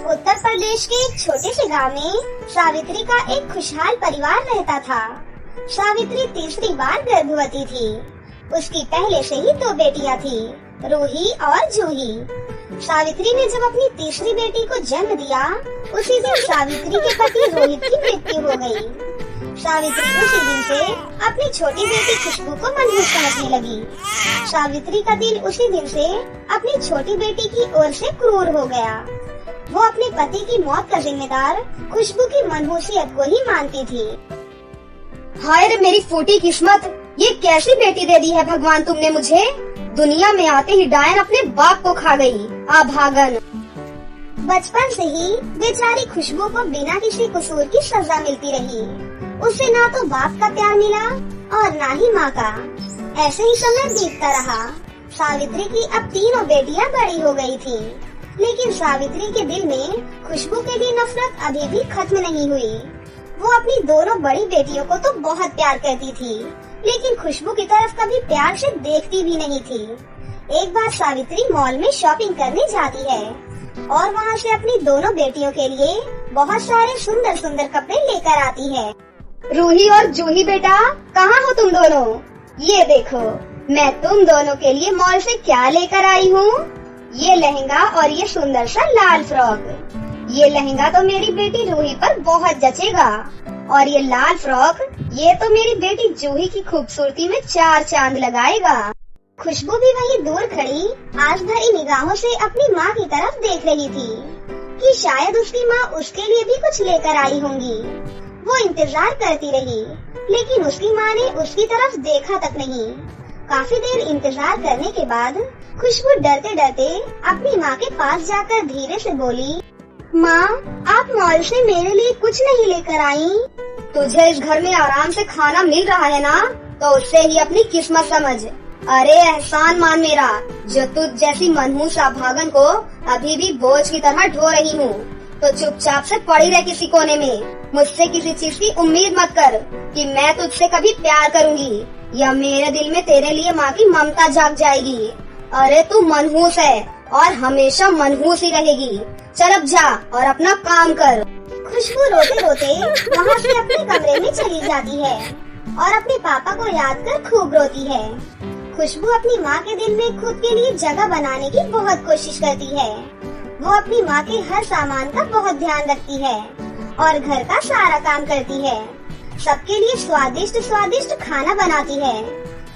उत्तर प्रदेश के एक छोटे से गांव में सावित्री का एक खुशहाल परिवार रहता था। सावित्री तीसरी बार गर्भवती थी। उसकी पहले से ही 2 बेटियां थी, रूही और जूही। सावित्री ने जब अपनी तीसरी बेटी को जन्म दिया, उसी दिन सावित्री के पति रोहित की मृत्यु हो गई। सावित्री उसी दिन से अपनी छोटी बेटी खुशबू को मनहूस समझने लगी। सावित्री का दिल उसी दिन से अपनी छोटी बेटी की ओर से क्रूर हो गया। वो अपने पति की मौत का जिम्मेदार खुशबू की मनहूसियत को ही मानती थी। हाय रे मेरी फूटी किस्मत, ये कैसी बेटी दे दी है भगवान तुमने मुझे। दुनिया में आते ही डायन अपने बाप को खा गई, अभागन। बचपन से ही बेचारी खुशबू को बिना किसी कसूर की सजा मिलती रही। उसे ना तो बाप का प्यार मिला और ना ही माँ का। ऐसे ही समय बीतता रहा। सावित्री की अब तीनों बेटियां बड़ी हो गई थी, लेकिन सावित्री के दिल में खुशबू के लिए नफरत अभी भी खत्म नहीं हुई। वो अपनी दोनों बड़ी बेटियों को तो बहुत प्यार करती थी, लेकिन खुशबू की तरफ कभी प्यार से देखती भी नहीं थी। एक बार सावित्री मॉल में शॉपिंग करने जाती है और वहाँ से अपनी दोनों बेटियों के लिए बहुत सारे सुंदर सुंदर कपड़े लेकर आती है। रूही और जूही बेटा, कहाँ हो तुम दोनों? ये देखो, मैं तुम दोनों के लिए मॉल से क्या लेकर आई हूँ। ये लहंगा और ये सुंदर सा लाल फ्रॉक। ये लहंगा तो मेरी बेटी रूही पर बहुत जचेगा और ये लाल फ्रॉक ये तो मेरी बेटी जूही की खूबसूरती में 4 चांद लगाएगा। खुशबू भी वहीं दूर खड़ी आस भरी निगाहों से अपनी माँ की तरफ देख रही थी कि शायद उसकी माँ उसके लिए भी कुछ लेकर आई होंगी। वो इंतजार करती रही, लेकिन उसकी माँ ने उसकी तरफ देखा तक नहीं। काफी देर इंतजार करने के बाद खुशबू डरते डरते अपनी माँ के पास जाकर धीरे से बोली, माँ, आप मॉल से मेरे लिए कुछ नहीं लेकर आई? तुझे इस घर में आराम से खाना मिल रहा है ना, तो उससे ही अपनी किस्मत समझ। अरे एहसान मान मेरा, जो तुझ जैसी मनहूस अभागन को अभी भी बोझ की तरह ढो रही हूँ। तो चुपचाप से पड़ी रह किसी कोने में। मुझसे किसी चीज की उम्मीद मत कर कि मैं तुझसे कभी प्यार करूँगी या मेरे दिल में तेरे लिए माँ की ममता जाग जाएगी। अरे तू मनहूस है और हमेशा मनहूस ही रहेगी। चल अब जा और अपना काम कर। खुशबू रोते रोते वहाँ से अपने कमरे में चली जाती है और अपने पापा को याद कर खूब रोती है। खुशबू अपनी माँ के दिल में खुद के लिए जगह बनाने की बहुत कोशिश करती है। वो अपनी माँ के हर सामान का बहुत ध्यान रखती है और घर का सारा काम करती है। सबके लिए स्वादिष्ट स्वादिष्ट खाना बनाती है,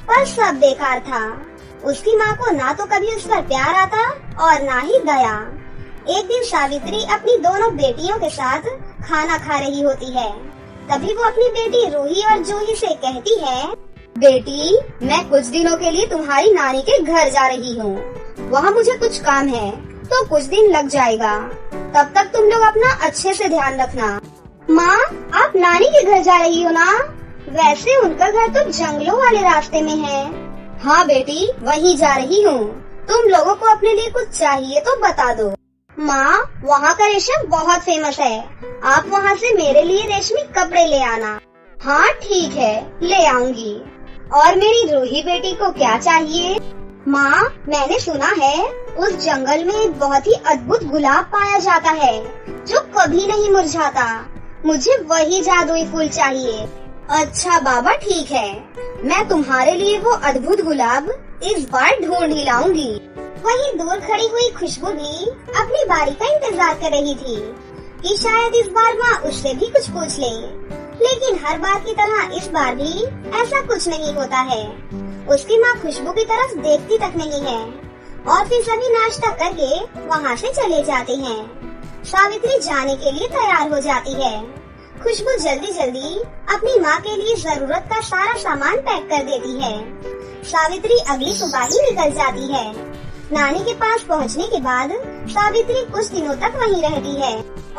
पर सब बेकार था। उसकी माँ को ना तो कभी उस पर प्यार आता और ना ही दया। एक दिन सावित्री अपनी दोनों बेटियों के साथ खाना खा रही होती है। तभी वो अपनी बेटी रूही और जूही से कहती है, बेटी, मैं कुछ दिनों के लिए तुम्हारी नानी के घर जा रही हूँ। वहाँ मुझे कुछ काम है, तो कुछ दिन लग जाएगा। तब तक तुम लोग अपना अच्छे से ध्यान रखना। माँ, आप नानी के घर जा रही हो ना? वैसे उनका घर तो जंगलों वाले रास्ते में है। हाँ बेटी, वहीं जा रही हूँ। तुम लोगों को अपने लिए कुछ चाहिए तो बता दो। माँ, वहाँ का रेशम बहुत फेमस है। आप वहाँ से मेरे लिए रेशमी कपड़े ले आना। हाँ ठीक है, ले आऊंगी। और मेरी रूही बेटी को क्या चाहिए? माँ, मैंने सुना है उस जंगल में एक बहुत ही अद्भुत गुलाब पाया जाता है जो कभी नहीं मुरझाता। मुझे वही जादुई फूल चाहिए। अच्छा बाबा, ठीक है, मैं तुम्हारे लिए वो अद्भुत गुलाब इस बार ढूंढ ही लाऊंगी। वहीं दूर खड़ी हुई खुशबू भी अपनी बारी का इंतजार कर रही थी कि शायद इस बार माँ उससे भी कुछ पूछ ले, लेकिन हर बार की तरह इस बार भी ऐसा कुछ नहीं होता है। उसकी माँ खुशबू की तरफ देखती तक नहीं है और फिर सभी नाश्ता करके वहाँ से चले जाते हैं। सावित्री जाने के लिए तैयार हो जाती है। खुशबू जल्दी जल्दी अपनी माँ के लिए जरूरत का सारा सामान पैक कर देती है। सावित्री अगली सुबह ही निकल जाती है। नानी के पास पहुँचने के बाद सावित्री कुछ दिनों तक वहीं रहती है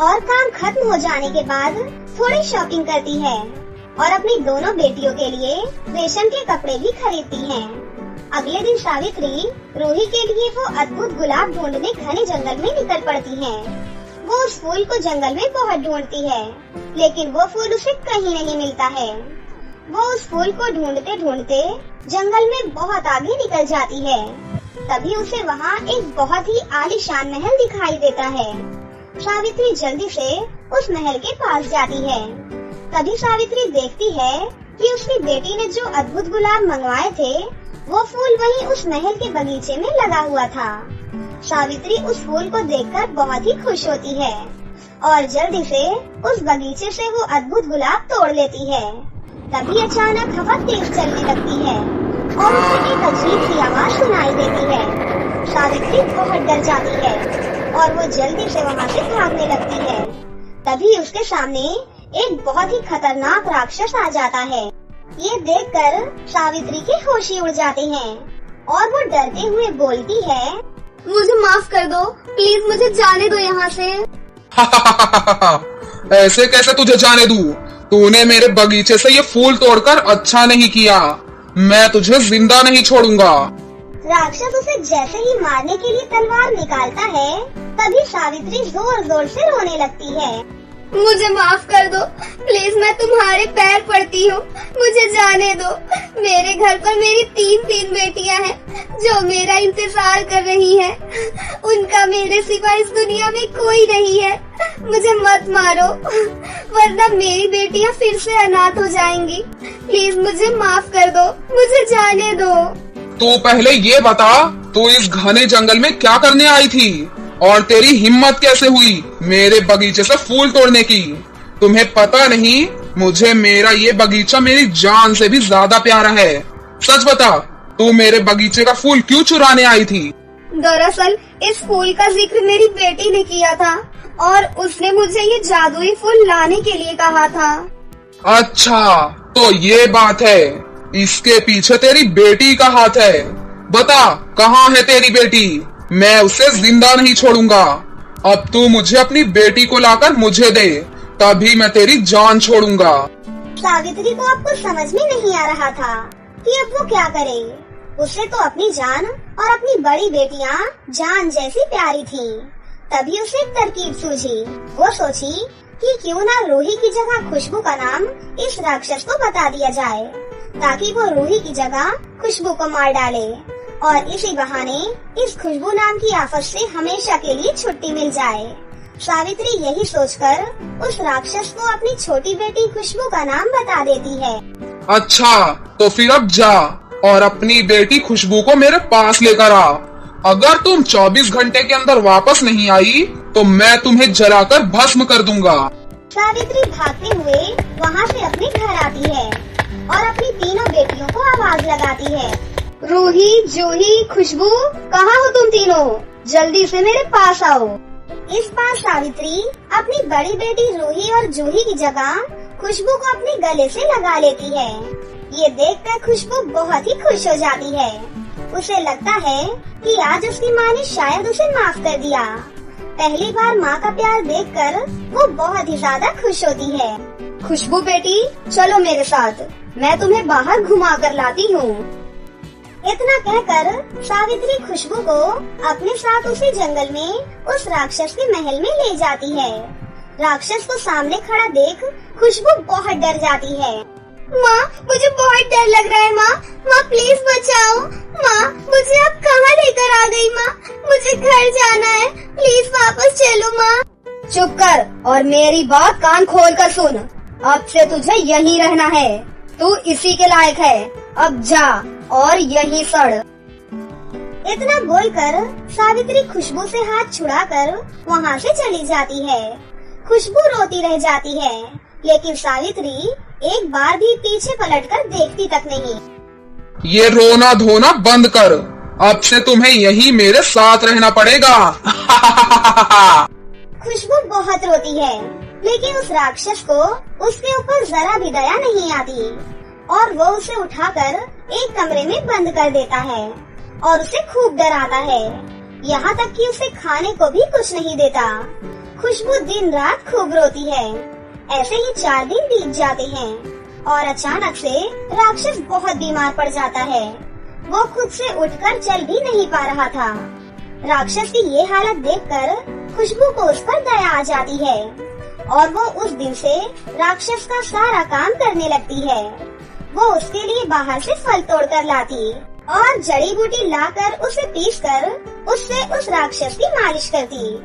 और काम खत्म हो जाने के बाद थोड़ी शॉपिंग करती है और अपनी दोनों बेटियों के लिए रेशम के कपड़े भी खरीदती है। अगले दिन सावित्री रूही के लिए वो अद्भुत गुलाब ढूंढने घने जंगल में निकल पड़ती है। वो उस फूल को जंगल में बहुत ढूंढती है, लेकिन वो फूल उसे कहीं नहीं मिलता है। वो उस फूल को ढूंढते ढूंढते जंगल में बहुत आगे निकल जाती है। तभी उसे वहाँ एक बहुत ही आलीशान महल दिखाई देता है। सावित्री जल्दी से उस महल के पास जाती है। तभी सावित्री देखती है कि उसकी बेटी ने जो अद्भुत गुलाब मंगवाए थे वो फूल वहीं उस महल के बगीचे में लगा हुआ था। सावित्री उस फूल को देखकर बहुत ही खुश होती है और जल्दी से उस बगीचे से वो अद्भुत गुलाब तोड़ लेती है। तभी अचानक हवा तेज चलने लगती है और उसे एक अजीब सी आवाज सुनाई देती है। सावित्री बहुत डर जाती है और वो जल्दी से वहाँ से भागने लगती है। तभी उसके सामने एक बहुत ही खतरनाक राक्षस आ जाता है। ये देखकर सावित्री के होश ही उड़ जाते हैं और वो डरते हुए बोलती है, मुझे माफ कर दो, प्लीज मुझे जाने दो यहाँ से। ऐसे कैसे तुझे जाने दूं? तूने मेरे बगीचे से ये फूल तोड़कर अच्छा नहीं किया। मैं तुझे जिंदा नहीं छोड़ूंगा। राक्षस उसे जैसे ही मारने के लिए तलवार निकालता है तभी सावित्री जोर जोर से रोने लगती है। मुझे माफ कर दो, प्लीज मैं तुम्हारे पैर पड़ती हूँ, मुझे जाने दो। मेरे घर पर मेरी तीन बेटियाँ हैं जो मेरा इंतजार कर रही हैं। उनका मेरे सिवा इस दुनिया में कोई नहीं है। मुझे मत मारो वरना मेरी बेटियाँ फिर से अनाथ हो जाएंगी। प्लीज मुझे माफ कर दो, मुझे जाने दो। तू पहले ये बता, तू इस घने जंगल में क्या करने आई थी और तेरी हिम्मत कैसे हुई मेरे बगीचे से फूल तोड़ने की? तुम्हें पता नहीं, मुझे मेरा ये बगीचा मेरी जान से भी ज्यादा प्यारा है। सच बता, तू मेरे बगीचे का फूल क्यों चुराने आई थी? दरअसल इस फूल का जिक्र मेरी बेटी ने किया था और उसने मुझे ये जादुई फूल लाने के लिए कहा था। अच्छा, तो ये बात है। इसके पीछे तेरी बेटी का हाथ है। बता, कहाँ है तेरी बेटी? मैं उसे जिंदा नहीं छोड़ूंगा। अब तू मुझे अपनी बेटी को लाकर मुझे दे, तभी मैं तेरी जान छोड़ूंगा। सावित्री को अब कुछ समझ में नहीं आ रहा था कि अब वो क्या करे। उसे तो अपनी जान और अपनी बड़ी बेटियां जान जैसी प्यारी थीं। तभी उसे एक तरकीब सूझी। वो सोची कि क्यों ना रूही की जगह खुशबू का नाम इस राक्षस को बता दिया जाए ताकि वो रूही की जगह खुशबू को मार डाले और इसी बहाने इस खुशबू नाम की आफत से हमेशा के लिए छुट्टी मिल जाए। सावित्री यही सोचकर उस राक्षस को अपनी छोटी बेटी खुशबू का नाम बता देती है। अच्छा, तो फिर अब जा और अपनी बेटी खुशबू को मेरे पास लेकर आ। अगर तुम 24 घंटे के अंदर वापस नहीं आई तो मैं तुम्हें जलाकर भस्म कर दूंगा। सावित्री भागते हुए वहाँ से अपने घर आती है और अपनी तीनों बेटियों को आवाज लगाती है। रूही, जूही, खुशबू, कहाँ हो तुम तीनों? जल्दी से मेरे पास आओ। इस बार सावित्री अपनी बड़ी बेटी रूही और जूही की जगह खुशबू को अपने गले से लगा लेती है। ये देखकर खुशबू बहुत ही खुश हो जाती है। उसे लगता है कि आज उसकी माँ ने शायद उसे माफ कर दिया। पहली बार माँ का प्यार देखकर वो बहुत ही ज्यादा खुश होती है। खुशबू बेटी, चलो मेरे साथ, मैं तुम्हें बाहर घुमा कर लाती हूँ। इतना कहकर सावित्री खुशबू को अपने साथ उसी जंगल में उस राक्षस के महल में ले जाती है। राक्षस को सामने खड़ा देख खुशबू बहुत डर जाती है। माँ, मुझे बहुत डर लग रहा है। माँ प्लीज बचाओ। माँ, मुझे अब कहाँ लेकर आ गई? माँ, मुझे घर जाना है, प्लीज वापस चलो। माँ चुप कर और मेरी बात कान खोल कर सुन। अब से तुझे यहीं रहना है, तू इसी के लायक है। अब जा और यहीं सड़। इतना बोलकर सावित्री खुशबू से हाथ छुड़ाकर वहाँ से चली जाती है। खुशबू रोती रह जाती है, लेकिन सावित्री एक बार भी पीछे पलटकर देखती तक नहीं। ये रोना धोना बंद कर, अब से तुम्हें यहीं मेरे साथ रहना पड़ेगा। खुशबू बहुत रोती है, लेकिन उस राक्षस को उसके ऊपर जरा भी दया नहीं आती और वो उसे उठाकर एक कमरे में बंद कर देता है और उसे खूब डराता है। यहाँ तक कि उसे खाने को भी कुछ नहीं देता। खुशबू दिन रात खूब रोती है। ऐसे ही 4 दिन बीत जाते हैं और अचानक से राक्षस बहुत बीमार पड़ जाता है। वो खुद से उठकर चल भी नहीं पा रहा था। राक्षस की ये हालत देखकर खुशबू को उस पर दया आ जाती है और वो उस दिन से राक्षस का सारा काम करने लगती है। वो उसके लिए बाहर से फल तोड़कर लाती और जड़ी बूटी लाकर उसे पीसकर उससे उस राक्षस की मालिश करती।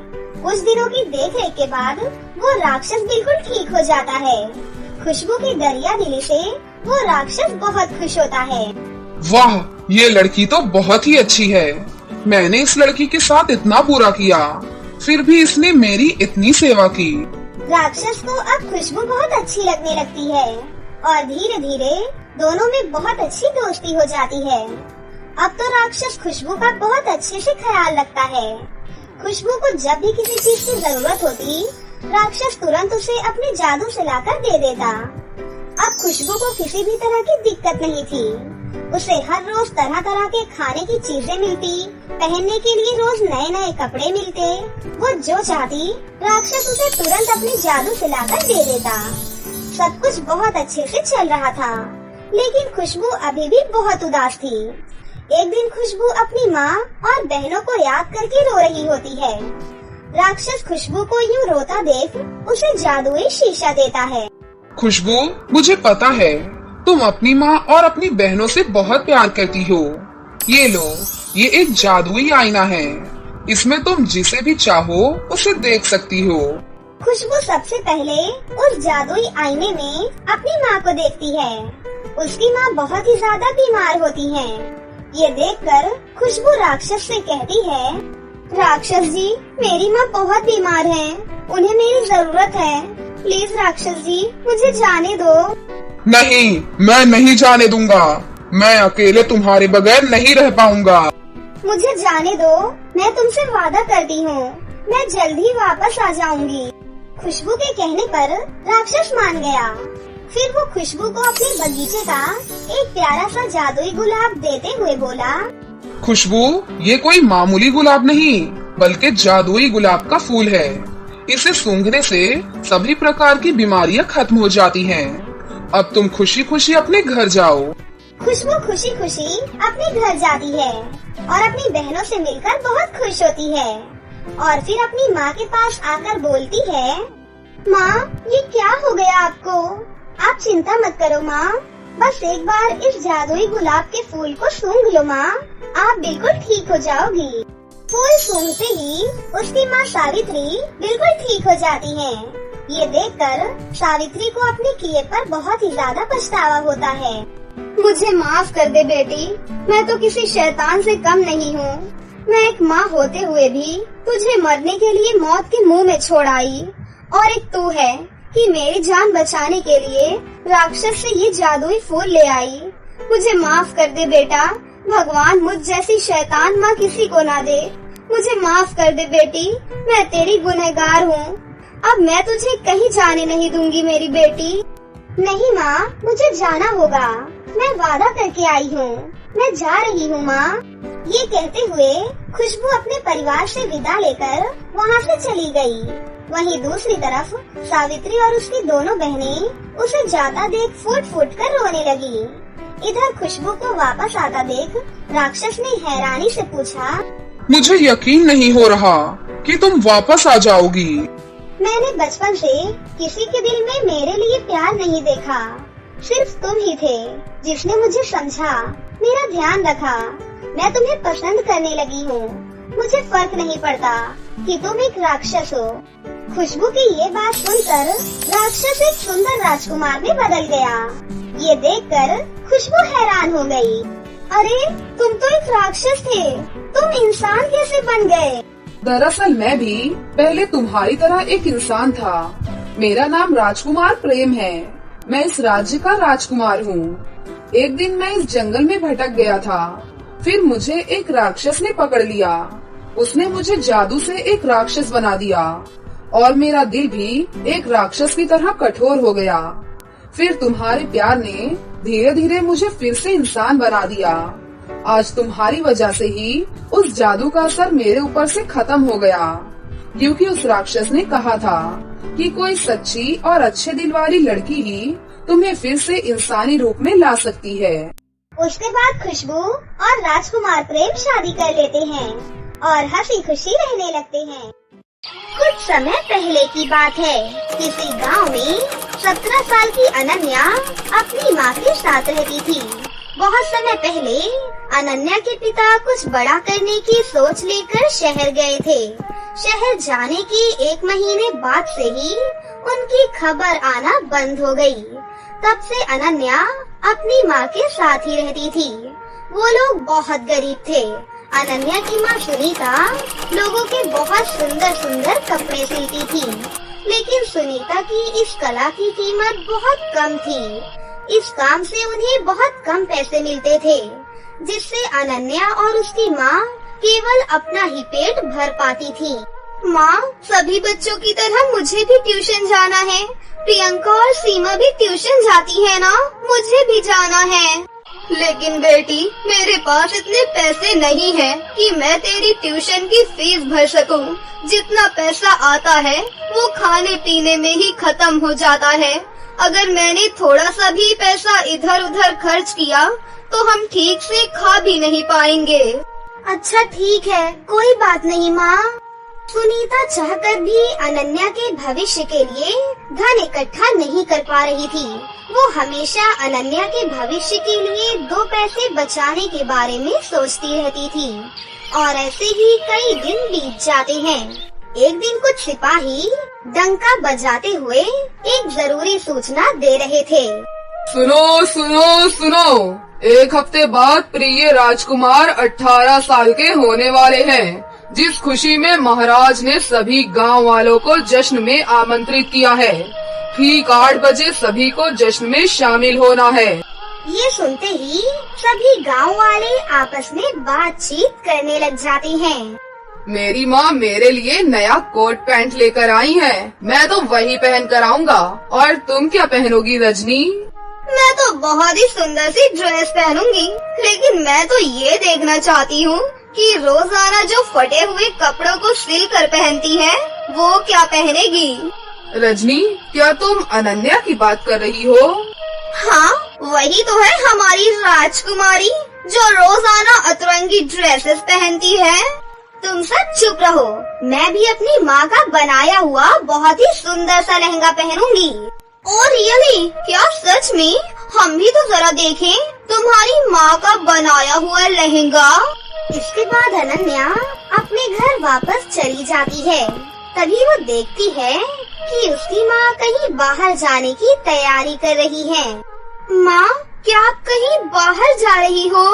कुछ दिनों की देखरेख के बाद वो राक्षस बिल्कुल ठीक हो जाता है। खुशबू की दरिया दिली से वो राक्षस बहुत खुश होता है। वाह, ये लड़की तो बहुत ही अच्छी है। मैंने इस लड़की के साथ इतना बुरा किया, फिर भी इसने मेरी इतनी सेवा की। राक्षस को अब खुशबू बहुत अच्छी लगने लगती है और धीरे धीरे दोनों में बहुत अच्छी दोस्ती हो जाती है। अब तो राक्षस खुशबू का बहुत अच्छे से ख्याल रखता है। खुशबू को जब भी किसी चीज की जरूरत होती, राक्षस तुरंत उसे अपने जादू से लाकर दे देता। अब खुशबू को किसी भी तरह की दिक्कत नहीं थी। उसे हर रोज तरह तरह के खाने की चीजें मिलती, पहनने के लिए रोज नए नए कपड़े मिलते। वो जो चाहती राक्षस उसे तुरंत अपने जादू से लाकर दे देता। सब कुछ बहुत अच्छे से चल रहा था, लेकिन खुशबू अभी भी बहुत उदास थी। एक दिन खुशबू अपनी माँ और बहनों को याद करके रो रही होती है। राक्षस खुशबू को यूँ रोता देख उसे जादुई शीशा देता है। खुशबू, मुझे पता है तुम अपनी माँ और अपनी बहनों से बहुत प्यार करती हो। ये लो, ये एक जादुई आईना है। इसमें तुम जिसे भी चाहो उसे देख सकती हो। खुशबू सबसे पहले उस जादुई आईने में अपनी माँ को देखती है। उसकी माँ बहुत ही ज्यादा बीमार होती है। ये देखकर खुशबू राक्षस से कहती है, राक्षस जी, मेरी माँ बहुत बीमार है, उन्हें मेरी जरूरत है। प्लीज राक्षस जी, मुझे जाने दो। नहीं, मैं नहीं जाने दूंगा। मैं अकेले तुम्हारे बगैर नहीं रह पाऊंगा। मुझे जाने दो, मैं तुमसे वादा करती हूँ, मैं जल्द ही वापस आ जाऊंगी। खुशबू के कहने पर राक्षस मान गया। फिर वो खुशबू को अपने बगीचे का एक प्यारा सा जादुई गुलाब देते हुए बोला, खुशबू, ये कोई मामूली गुलाब नहीं बल्कि जादुई गुलाब का फूल है। इसे सूंघने से सभी प्रकार की बीमारियां खत्म हो जाती हैं। अब तुम खुशी खुशी अपने घर जाओ। खुशबू खुशी खुशी अपने घर जाती है और अपनी बहनों से मिलकर बहुत खुश होती है और फिर अपनी माँ के पास आकर बोलती है, माँ, ये क्या हो गया आपको? आप चिंता मत करो माँ, बस एक बार इस जादुई गुलाब के फूल को सूंघ लो माँ, आप बिल्कुल ठीक हो जाओगी। फूल सूंघते ही उसकी माँ सावित्री बिल्कुल ठीक हो जाती है। ये देखकर सावित्री को अपने किए पर बहुत ही ज्यादा पछतावा होता है। मुझे माफ कर दे बेटी, मैं तो किसी शैतान से कम नहीं हूँ। मैं एक माँ होते हुए भी तुझे मरने के लिए मौत के मुंह में छोड़ आई, और एक तू है कि मेरी जान बचाने के लिए राक्षस से ये जादुई फूल ले आई। मुझे माफ कर दे बेटा, भगवान मुझ जैसी शैतान माँ किसी को ना दे। मुझे माफ कर दे बेटी, मैं तेरी गुनहगार हूँ। अब मैं तुझे कहीं जाने नहीं दूंगी मेरी बेटी। नहीं माँ, मुझे जाना होगा, मैं वादा करके आई हूँ, मैं जा रही हूँ माँ। ये कहते हुए खुशबू अपने परिवार से विदा लेकर वहाँ से चली गई। वहीं दूसरी तरफ सावित्री और उसकी दोनों बहनें उसे जाता देख फूट फूट कर रोने लगी। इधर खुशबू को वापस आता देख राक्षस ने हैरानी से पूछा, मुझे यकीन नहीं हो रहा कि तुम वापस आ जाओगी। मैंने बचपन से किसी के दिल में मेरे लिए प्यार नहीं देखा। सिर्फ तुम ही थे जिसने मुझे समझा, मेरा ध्यान रखा। मैं तुम्हें पसंद करने लगी हूँ। मुझे फर्क नहीं पड़ता कि तुम एक राक्षस हो। खुशबू की ये बात सुनकर राक्षस एक सुंदर राजकुमार में बदल गया। ये देखकर खुशबू हैरान हो गई। अरे, तुम तो एक राक्षस थे, तुम इंसान कैसे बन गए? दरअसल मैं भी पहले तुम्हारी तरह एक इंसान था। मेरा नाम राजकुमार प्रेम है। मैं इस राज्य का राजकुमार हूँ। एक दिन मैं इस जंगल में भटक गया था। फिर मुझे एक राक्षस ने पकड़ लिया। उसने मुझे जादू से एक राक्षस बना दिया और मेरा दिल भी एक राक्षस की तरह कठोर हो गया। फिर तुम्हारे प्यार ने धीरे धीरे मुझे फिर से इंसान बना दिया। आज तुम्हारी वजह से ही उस जादू का असर मेरे ऊपर से खत्म हो गया, क्योंकि उस राक्षस ने कहा था कि कोई सच्ची और अच्छे दिल वाली लड़की ही तुम्हें फिर से इंसानी रूप में ला सकती है। उसके बाद खुशबू और राजकुमार प्रेम शादी कर लेते हैं और हंसी खुशी रहने लगते हैं। कुछ समय पहले की बात है। किसी गांव में 17 साल की अनन्या अपनी माँ के साथ रहती थी। बहुत समय पहले अनन्या के पिता कुछ बड़ा करने की सोच लेकर शहर गए थे। शहर जाने की 1 महीने बाद से ही उनकी खबर आना बंद हो गई। तब से अनन्या अपनी माँ के साथ ही रहती थी। वो लोग बहुत गरीब थे। अनन्या की माँ सुनीता लोगों के बहुत सुंदर सुंदर कपड़े सिलती थी, लेकिन सुनीता की इस कला की कीमत बहुत कम थी। इस काम से उन्हें बहुत कम पैसे मिलते थे, जिससे अनन्या और उसकी माँ केवल अपना ही पेट भर पाती थी। माँ, सभी बच्चों की तरह मुझे भी ट्यूशन जाना है। प्रियंका और सीमा भी ट्यूशन जाती है ना, मुझे भी जाना है। लेकिन बेटी, मेरे पास इतने पैसे नहीं हैं कि मैं तेरी ट्यूशन की फीस भर सकूं। जितना पैसा आता है वो खाने पीने में ही खत्म हो जाता है। अगर मैंने थोड़ा सा भी पैसा इधर उधर खर्च किया तो हम ठीक से खा भी नहीं पाएंगे। अच्छा ठीक है, कोई बात नहीं माँ। सुनीता चाहकर भी अनन्या के भविष्य के लिए धन इकट्ठा नहीं कर पा रही थी। वो हमेशा अनन्या के भविष्य के लिए 2 पैसे बचाने के बारे में सोचती रहती थी। और ऐसे ही कई दिन बीत जाते हैं। एक दिन कुछ सिपाही डंका बजाते हुए एक जरूरी सूचना दे रहे थे। सुनो सुनो सुनो, 1 हफ्ते बाद प्रिय राजकुमार 18 साल के होने वाले हैं, जिस खुशी में महाराज ने सभी गांव वालों को जश्न में आमंत्रित किया है। ठीक 8 बजे सभी को जश्न में शामिल होना है। ये सुनते ही सभी गांव वाले आपस में बातचीत करने लग जाते हैं। मेरी माँ मेरे लिए नया कोट पैंट लेकर आई है, मैं तो वही पहन कर आऊंगा। और तुम क्या पहनोगी रजनी? मैं तो बहुत ही सुंदर सी ड्रेस पहनूंगी, लेकिन मैं तो ये देखना चाहती हूँ कि रोजाना जो फटे हुए कपड़ों को सिल कर पहनती है वो क्या पहनेगी। रजनी, क्या तुम अनन्या की बात कर रही हो? हाँ, वही तो है हमारी राजकुमारी जो रोजाना अतरंगी ड्रेसेस पहनती है। तुम सब चुप रहो, मैं भी अपनी माँ का बनाया हुआ बहुत ही सुंदर सा लहंगा पहनूंगी। और रियली, क्या सच में? हम भी तो जरा देखें तुम्हारी माँ का बनाया हुआ लहंगा। इसके बाद अनन्या अपने घर वापस चली जाती है। तभी वो देखती है कि उसकी माँ कहीं बाहर जाने की तैयारी कर रही है। माँ, क्या आप कहीं बाहर जा रही हो?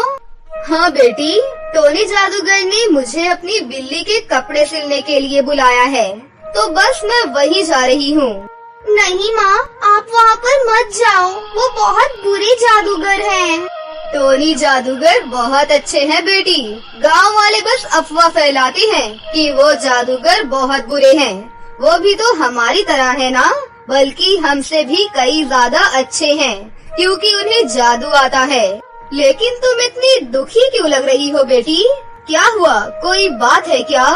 हाँ बेटी, टोनी जादूगर ने मुझे अपनी बिल्ली के कपड़े सिलने के लिए बुलाया है, तो बस मैं वही जा रही हूँ। नहीं माँ, आप वहाँ पर मत जाओ, वो बहुत बुरे जादूगर हैं। टोनी जादूगर बहुत अच्छे हैं बेटी, गांव वाले बस अफवाह फैलाते हैं कि वो जादूगर बहुत बुरे हैं। वो भी तो हमारी तरह है ना, बल्कि हमसे भी कई ज्यादा अच्छे हैं, क्योंकि उन्हें जादू आता है। लेकिन तुम इतनी दुखी क्यों लग रही हो बेटी? क्या हुआ, कोई बात है क्या?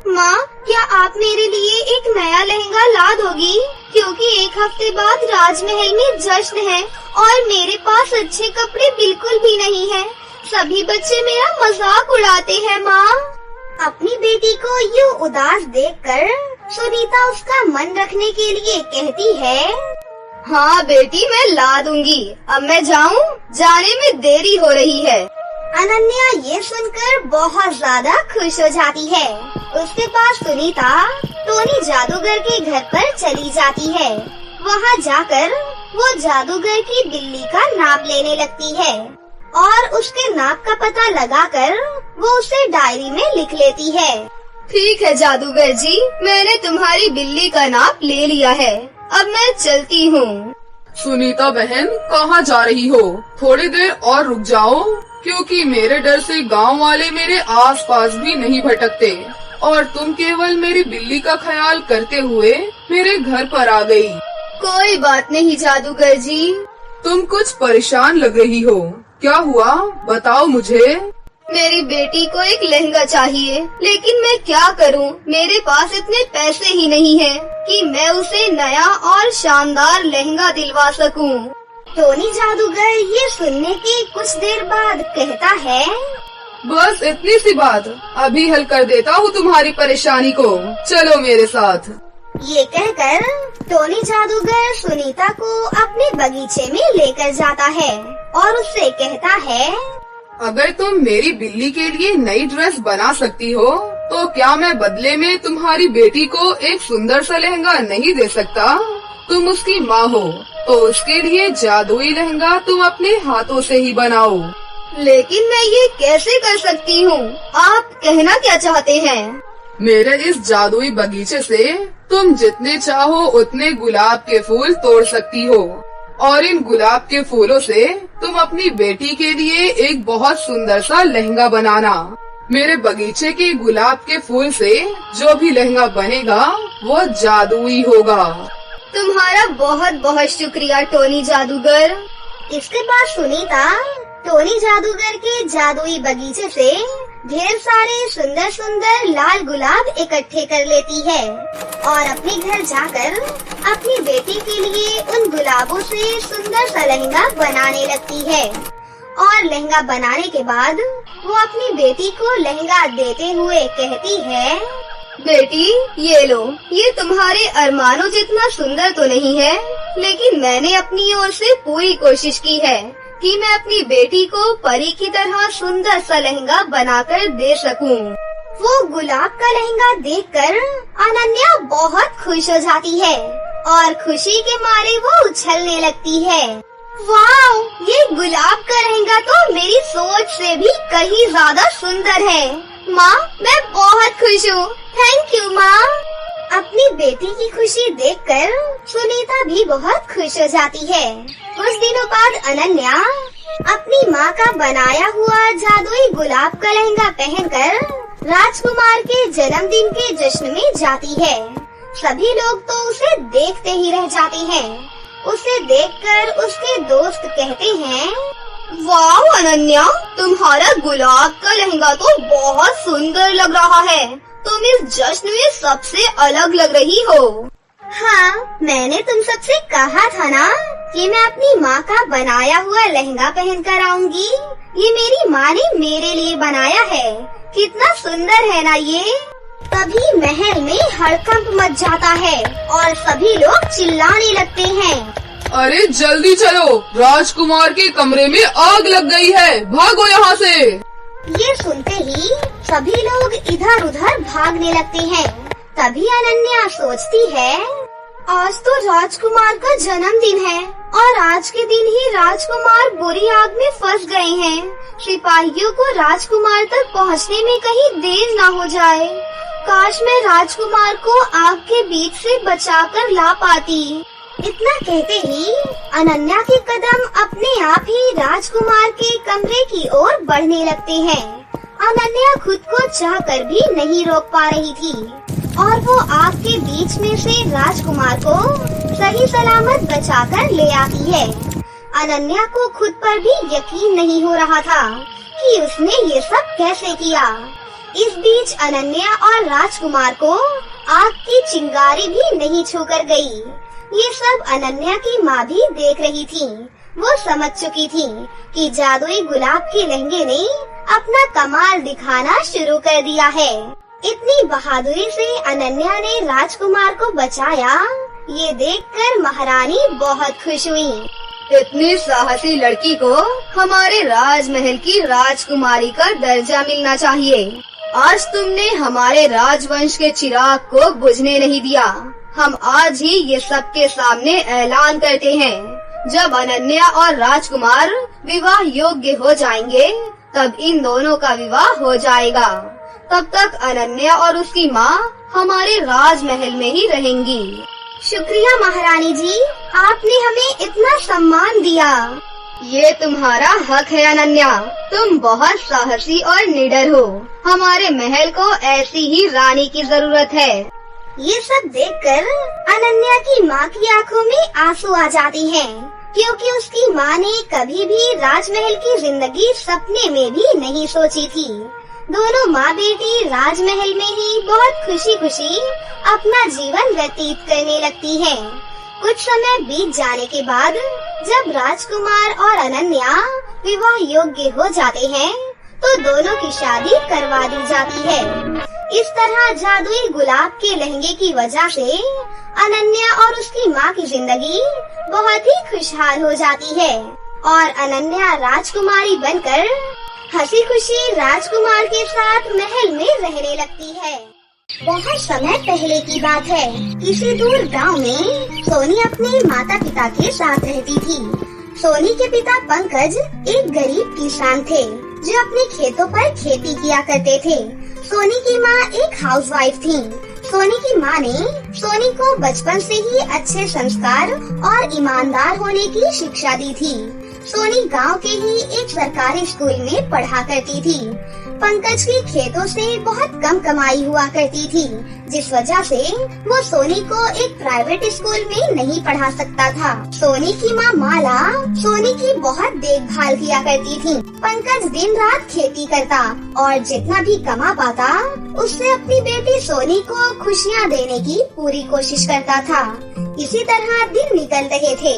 माँ, क्या आप मेरे लिए एक नया लहंगा ला दोगी? क्योंकि 1 हफ्ते बाद राजमहल में जश्न है और मेरे पास अच्छे कपड़े बिल्कुल भी नहीं हैं। सभी बच्चे मेरा मजाक उड़ाते हैं। माँ, अपनी बेटी को यूँ उदास देखकर सुनीता उसका मन रखने के लिए कहती है, हाँ बेटी, मैं ला दूंगी। अब मैं जाऊँ? जाने में देरी हो रही है। अनन्या ये सुनकर बहुत ज्यादा खुश हो जाती है। उसके पास सुनीता टोनी जादूगर के घर पर चली जाती है। वहाँ जाकर वो जादूगर की बिल्ली का नाप लेने लगती है और उसके नाप का पता लगाकर वो उसे डायरी में लिख लेती है। ठीक है जादूगर जी, मैंने तुम्हारी बिल्ली का नाप ले लिया है, अब मैं चलती हूँ। सुनीता बहन, कहाँ जा रही हो? थोड़ी देर और रुक जाओ, क्योंकि मेरे डर से गांव वाले मेरे आसपास भी नहीं भटकते और तुम केवल मेरी बिल्ली का ख्याल करते हुए मेरे घर पर आ गई। कोई बात नहीं जादूगर जी। तुम कुछ परेशान लग रही हो, क्या हुआ बताओ मुझे। मेरी बेटी को एक लहंगा चाहिए, लेकिन मैं क्या करूं? मेरे पास इतने पैसे ही नहीं हैं कि मैं उसे नया और शानदार लहंगा दिलवा सकूं। टोनी जादूगर ये सुनने के कुछ देर बाद कहता है, बस इतनी सी बात, अभी हल कर देता हूँ तुम्हारी परेशानी को, चलो मेरे साथ। ये कहकर टोनी जादूगर सुनीता को अपने बगीचे में लेकर जाता है और उससे कहता है, अगर तुम मेरी बिल्ली के लिए नई ड्रेस बना सकती हो तो क्या मैं बदले में तुम्हारी बेटी को एक सुंदर सा लहंगा नहीं दे सकता? तुम उसकी माँ हो, तो उसके लिए जादुई लहंगा तुम अपने हाथों से ही बनाओ। लेकिन मैं ये कैसे कर सकती हूँ? आप कहना क्या चाहते हैं? मेरे इस जादुई बगीचे से तुम जितने चाहो उतने गुलाब के फूल तोड़ सकती हो, और इन गुलाब के फूलों से तुम अपनी बेटी के लिए एक बहुत सुंदर सा लहंगा बनाना। मेरे बगीचे के गुलाब के फूल से जो भी लहंगा बनेगा वो जादुई होगा। तुम्हारा बहुत बहुत शुक्रिया टोनी जादूगर। इसके बाद सुनीता टोनी जादूगर के जादुई बगीचे से ढेर सारे सुंदर सुंदर लाल गुलाब इकट्ठे कर लेती है और अपने घर जाकर अपनी बेटी के लिए उन गुलाबों से सुंदर सा लहंगा बनाने लगती है। और लहंगा बनाने के बाद वो अपनी बेटी को लहंगा देते हुए कहती है, बेटी ये लो, ये तुम्हारे अरमानों जितना सुंदर तो नहीं है, लेकिन मैंने अपनी ओर से पूरी कोशिश की है कि मैं अपनी बेटी को परी की तरह सुंदर सा लहंगा बनाकर दे सकूं। वो गुलाब का लहंगा देखकर अनन्या बहुत खुश हो जाती है और खुशी के मारे वो उछलने लगती है। वाह, ये गुलाब का लहंगा तो मेरी सोच से भी कहीं ज्यादा सुंदर है। माँ, मैं बहुत खुश हूँ। थैंक यू माँ। अपनी बेटी की खुशी देखकर सुनीता भी बहुत खुश हो जाती है। कुछ दिनों बाद अनन्या अपनी माँ का बनाया हुआ जादुई गुलाब का लहंगा पहनकर राजकुमार के जन्मदिन के जश्न में जाती है। सभी लोग तो उसे देखते ही रह जाते हैं। उसे देखकर उसके दोस्त कहते हैं, वाह अनन्या, तुम्हारा गुलाब का लहंगा तो बहुत सुंदर लग रहा है। तुम इस जश्न में सबसे अलग लग रही हो। हाँ, मैंने तुम सबसे कहा था ना कि मैं अपनी माँ का बनाया हुआ लहंगा पहन कर आऊंगी। ये मेरी माँ ने मेरे लिए बनाया है। कितना सुंदर है ना ये। तभी महल में हड़कंप मच जाता है और सभी लोग चिल्लाने लगते हैं, अरे जल्दी चलो, राजकुमार के कमरे में आग लग गई है, भागो यहाँ से। ये सुनते ही सभी लोग इधर उधर भागने लगते हैं। तभी अनन्या सोचती है, आज तो राजकुमार का जन्मदिन है और आज के दिन ही राजकुमार बुरी आग में फंस गए हैं। सिपाहियों को राजकुमार तक पहुंचने में कहीं देर न हो जाए। काश मैं राजकुमार को आग के बीच से बचाकर ला पाती। इतना कहते ही अनन्या के कदम अपने आप ही राजकुमार के कमरे की ओर बढ़ने लगते हैं। अनन्या खुद को चाहकर भी नहीं रोक पा रही थी और वो आग के बीच में से राजकुमार को सही सलामत बचाकर ले आती है। अनन्या को खुद पर भी यकीन नहीं हो रहा था कि उसने ये सब कैसे किया। इस बीच अनन्या और राजकुमार को आग की चिंगारी भी नहीं छूकर गई। ये सब अनन्या की माँ भी देख रही थी। वो समझ चुकी थी कि जादुई गुलाब के लहंगे ने अपना कमाल दिखाना शुरू कर दिया है। इतनी बहादुरी से अनन्या ने राजकुमार को बचाया। ये देखकर महारानी बहुत खुश हुई। इतनी साहसी लड़की को हमारे राजमहल की राजकुमारी का दर्जा मिलना चाहिए। आज तुमने हमारे राजवंश के चिराग को बुझने नहीं दिया। हम आज ही ये सबके सामने ऐलान करते हैं, जब अनन्या और राजकुमार विवाह योग्य हो जाएंगे तब इन दोनों का विवाह हो जाएगा। तब तक अनन्या और उसकी माँ हमारे राजमहल में ही रहेंगी। शुक्रिया महारानी जी, आपने हमें इतना सम्मान दिया। ये तुम्हारा हक है अनन्या, तुम बहुत साहसी और निडर हो। हमारे महल को ऐसी ही रानी की जरूरत है। ये सब देखकर अनन्या की माँ की आंखों में आंसू आ जाते हैं, क्योंकि उसकी माँ ने कभी भी राजमहल की जिंदगी सपने में भी नहीं सोची थी। दोनों माँ बेटी राजमहल में ही बहुत खुशी खुशी अपना जीवन व्यतीत करने लगती हैं। कुछ समय बीत जाने के बाद जब राजकुमार और अनन्या विवाह योग्य हो जाते हैं तो दोनों की शादी करवा दी जाती है। इस तरह जादुई गुलाब के लहंगे की वजह से अनन्या और उसकी माँ की जिंदगी बहुत ही खुशहाल हो जाती है और अनन्या राजकुमारी बनकर हंसी खुशी राजकुमार के साथ महल में रहने लगती है। बहुत समय पहले की बात है। किसी दूर गांव में सोनी अपने माता पिता के साथ रहती थी। सोनी के पिता पंकज एक गरीब किसान थे जो अपने खेतों पर खेती किया करते थे। सोनी की माँ एक हाउसवाइफ थी। सोनी की माँ ने सोनी को बचपन से ही अच्छे संस्कार और ईमानदार होने की शिक्षा दी थी। सोनी गांव के ही एक सरकारी स्कूल में पढ़ा करती थी। पंकज की खेतों से बहुत कम कमाई हुआ करती थी, जिस वजह से वो सोनी को एक प्राइवेट स्कूल में नहीं पढ़ा सकता था। सोनी की माँ माला सोनी की बहुत देखभाल किया करती थी। पंकज दिन रात खेती करता और जितना भी कमा पाता उससे अपनी बेटी सोनी को खुशियाँ देने की पूरी कोशिश करता था। इसी तरह दिन निकल रहे थे।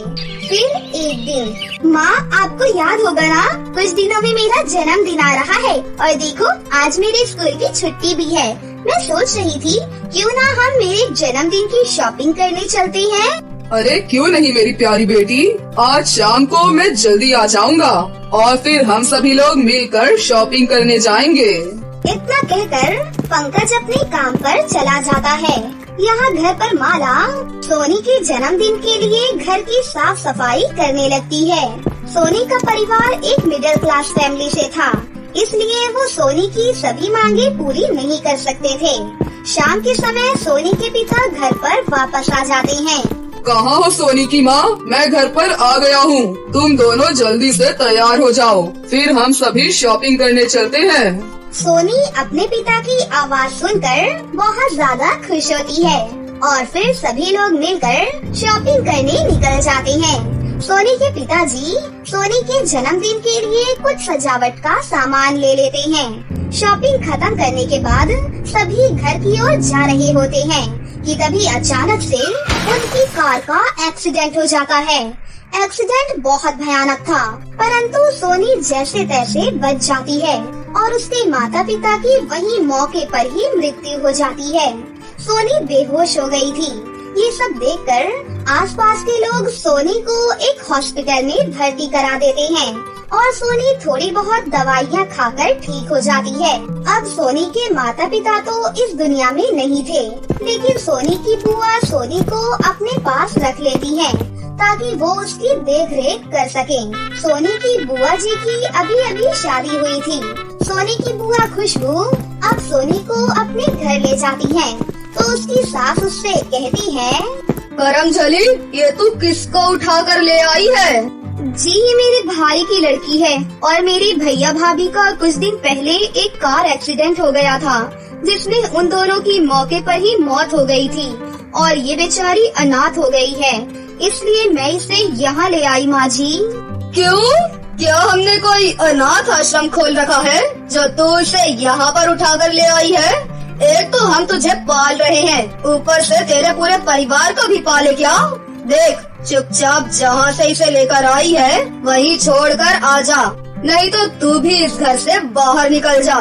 फिर एक दिन, माँ आपको याद होगा ना, कुछ दिनों में मेरा जन्मदिन आ रहा है और देखो आज मेरे स्कूल की छुट्टी भी है। मैं सोच रही थी क्यों ना हम मेरे जन्मदिन की शॉपिंग करने चलते हैं। अरे क्यों नहीं मेरी प्यारी बेटी, आज शाम को मैं जल्दी आ जाऊंगा और फिर हम सभी लोग मिलकर शॉपिंग करने जाएंगे। इतना कहकर पंकज अपने काम पर चला जाता है। यहाँ घर पर माला सोनी के जन्मदिन के लिए घर की साफ सफाई करने लगती है। सोनी का परिवार एक मिडिल क्लास फैमिली से था, इसलिए वो सोनी की सभी मांगे पूरी नहीं कर सकते थे। शाम के समय सोनी के पिता घर पर वापस आ जाते हैं। कहाँ हो सोनी की माँ? मैं घर पर आ गया हूँ। तुम दोनों जल्दी से तैयार हो जाओ, फिर हम सभी शॉपिंग करने चलते हैं। सोनी अपने पिता की आवाज सुनकर बहुत ज्यादा खुश होती है और फिर सभी लोग मिलकर शॉपिंग करने निकल जाते हैं। सोनी के पिताजी सोनी के जन्मदिन के लिए कुछ सजावट का सामान ले लेते हैं। शॉपिंग खत्म करने के बाद सभी घर की ओर जा रहे होते हैं कि तभी अचानक से उनकी कार का एक्सीडेंट हो जाता है। एक्सीडेंट बहुत भयानक था, परंतु सोनी जैसे तैसे बच जाती है और उसके माता पिता की वही मौके पर ही मृत्यु हो जाती है। सोनी बेहोश हो गई थी। ये सब देखकर आसपास के लोग सोनी को एक हॉस्पिटल में भर्ती करा देते हैं और सोनी थोड़ी बहुत दवाइयाँ खाकर ठीक हो जाती है। अब सोनी के माता पिता तो इस दुनिया में नहीं थे, लेकिन सोनी की बुआ सोनी को अपने पास रख लेती है ताकि वो उसकी देख रेख कर सके। सोनी की बुआ जी की अभी अभी शादी हुई थी। सोनी की बुआ खुशबू अब सोनी को अपने घर ले जाती है, तो उसकी सास उससे कहती है, करमझली, ये तू किसको उठा कर ले आई है? जी ये मेरे भाई की लड़की है और मेरे भैया भाभी का कुछ दिन पहले एक कार एक्सीडेंट हो गया था, जिसमें उन दोनों की मौके पर ही मौत हो गई थी और ये बेचारी अनाथ हो गई है, इसलिए मैं इसे यहाँ ले आई माँ जी। क्यों? क्या हमने कोई अनाथ आश्रम खोल रखा है जो तू इसे यहाँ पर उठा कर ले आई है? एक तो हम तुझे पाल रहे हैं, ऊपर से तेरे पूरे परिवार को भी पाले क्या? देख, चुपचाप जहाँ से इसे लेकर आई है वहीं छोड़कर आ जा, नहीं तो तू भी इस घर से बाहर निकल जा।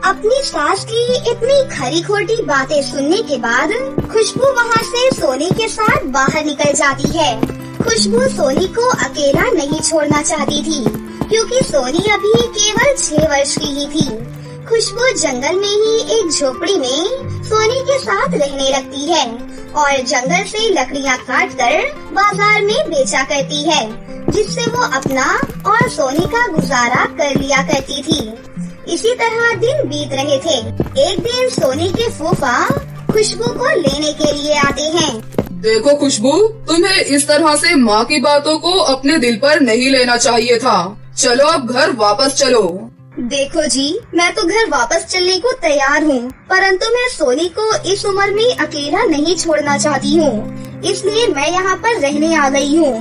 अपनी सास की इतनी खरी खोटी बातें सुनने के बाद खुशबू वहाँ से सोनी के साथ बाहर निकल जाती है। खुशबू सोनी को अकेला नहीं छोड़ना चाहती थी, क्योंकि सोनी अभी केवल 6 वर्ष की ही थी। खुशबू जंगल में ही एक झोपड़ी में सोनी के साथ रहने लगती है और जंगल से लकड़ियाँ काट कर बाजार में बेचा करती है, जिससे वो अपना और सोनी का गुजारा कर लिया करती थी। इसी तरह दिन बीत रहे थे। एक दिन सोनी के फूफा खुशबू को लेने के लिए आते हैं। देखो खुशबू, तुम्हें इस तरह से माँ की बातों को अपने दिल पर नहीं लेना चाहिए था। चलो अब घर वापस चलो। देखो जी, मैं तो घर वापस चलने को तैयार हूँ, परंतु मैं सोनी को इस उम्र में अकेला नहीं छोड़ना चाहती हूँ, इसलिए मैं यहाँ पर रहने आ गई हूँ।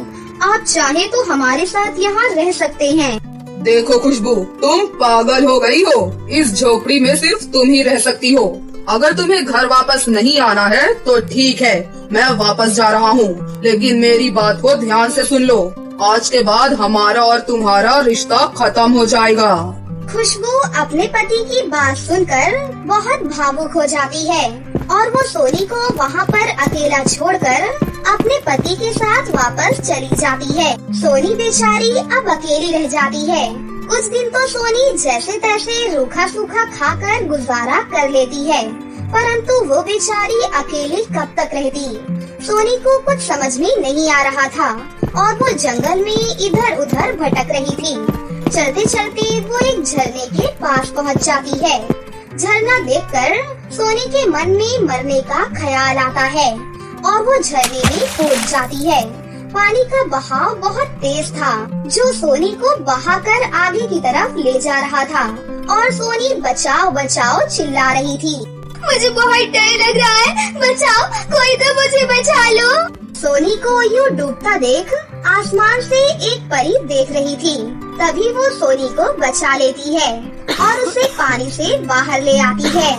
आप चाहे तो हमारे साथ यहाँ रह सकते हैं। देखो खुशबू, तुम पागल हो गई हो। इस झोपड़ी में सिर्फ तुम ही रह सकती हो। अगर तुम्हें घर वापस नहीं आना है तो ठीक है, मैं वापस जा रहा हूँ, लेकिन मेरी बात को ध्यान से सुन लो। आज के बाद हमारा और तुम्हारा रिश्ता खत्म हो जाएगा। खुशबू अपने पति की बात सुनकर बहुत भावुक हो जाती है और वो सोनी को वहाँ पर अकेला छोड़कर अपने पति के साथ वापस चली जाती है। सोनी बेचारी अब अकेली रह जाती है। कुछ दिन तो सोनी जैसे तैसे रूखा सूखा खाकर गुजारा कर लेती है, परंतु वो बेचारी अकेली कब तक रहती। सोनी को कुछ समझ में नहीं आ रहा था और वो जंगल में इधर उधर भटक रही थी। चलते चलते वो एक झरने के पास पहुंच जाती है। झरना देखकर सोनी के मन में मरने का ख्याल आता है और वो झरने में कूद जाती है। पानी का बहाव बहुत तेज था जो सोनी को बहाकर आगे की तरफ ले जा रहा था और सोनी बचाओ बचाओ चिल्ला रही थी। मुझे बहुत डर लग रहा है, बचाओ, कोई तो मुझे बचा लो। सोनी को यूँ डूबता देख आसमान से एक परी देख रही थी। तभी वो सोनी को बचा लेती है और उसे पानी से बाहर ले आती है।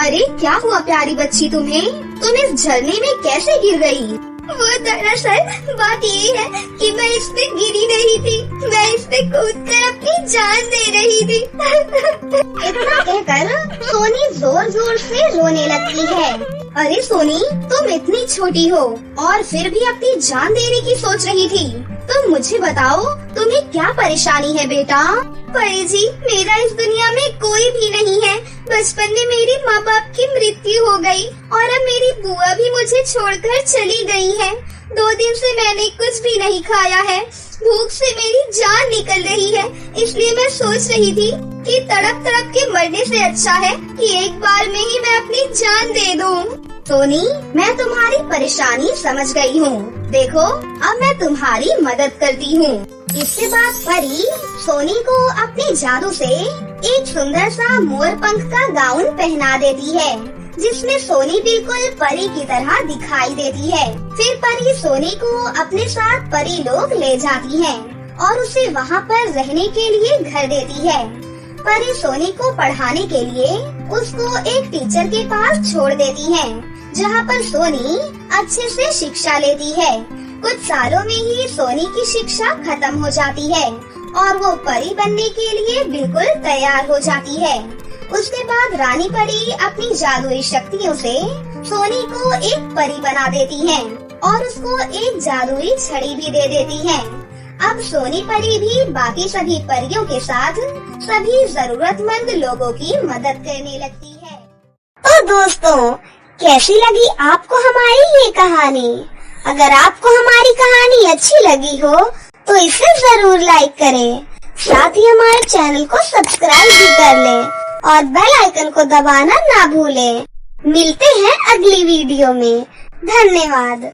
अरे क्या हुआ प्यारी बच्ची तुम्हें? तुम इस झरने में कैसे गिर गई? वो दरअसल बात ये है कि मैं इस पे गिरी नहीं थी, मैं इस पे कूदकर अपनी जान दे रही थी। इतना कहकर सोनी जोर जोर से रोने लगती है। अरे सोनी, तुम इतनी छोटी हो और फिर भी अपनी जान देने की सोच रही थी। तुम मुझे बताओ, तुम्हें क्या परेशानी है बेटा? परी जी, मेरा इस दुनिया में कोई भी नहीं है। बचपन में मेरे माँ बाप की मृत्यु हो गई और अब मेरी बुआ भी मुझे छोड़कर चली गई है। 2 दिन से मैंने कुछ भी नहीं खाया है। भूख से मेरी जान निकल रही है, इसलिए मैं सोच रही थी कि तड़प तड़प के मरने से अच्छा है कि एक बार में ही मैं अपनी जान दे दूं। सोनी, मैं तुम्हारी परेशानी समझ गई हूँ। देखो, अब मैं तुम्हारी मदद करती हूँ। इसके बाद परी सोनी को अपने जादू से एक सुंदर सा मोर पंख का गाउन पहना देती है, जिसमें सोनी बिल्कुल परी की तरह दिखाई देती है। फिर परी सोनी को अपने साथ परी लोग ले जाती है और उसे वहाँ पर रहने के लिए घर देती है। परी सोनी को पढ़ाने के लिए उसको एक टीचर के पास छोड़ देती है, जहाँ पर सोनी अच्छे से शिक्षा लेती है। कुछ सालों में ही सोनी की शिक्षा खत्म हो जाती है और वो परी बनने के लिए बिल्कुल तैयार हो जाती है। उसके बाद रानी परी अपनी जादुई शक्तियों से सोनी को एक परी बना देती है और उसको एक जादुई छड़ी भी दे देती है। अब सोनी परी भी बाकी सभी परियों के साथ सभी जरूरतमंद लोगों की मदद करने लगती है। तो दोस्तों, कैसी लगी आपको हमारी ये कहानी? अगर आपको हमारी कहानी अच्छी लगी हो तो इसे जरूर लाइक करें, साथ ही हमारे चैनल को सब्सक्राइब भी कर लें और बेल आइकन को दबाना ना भूलें। मिलते हैं अगली वीडियो में। धन्यवाद।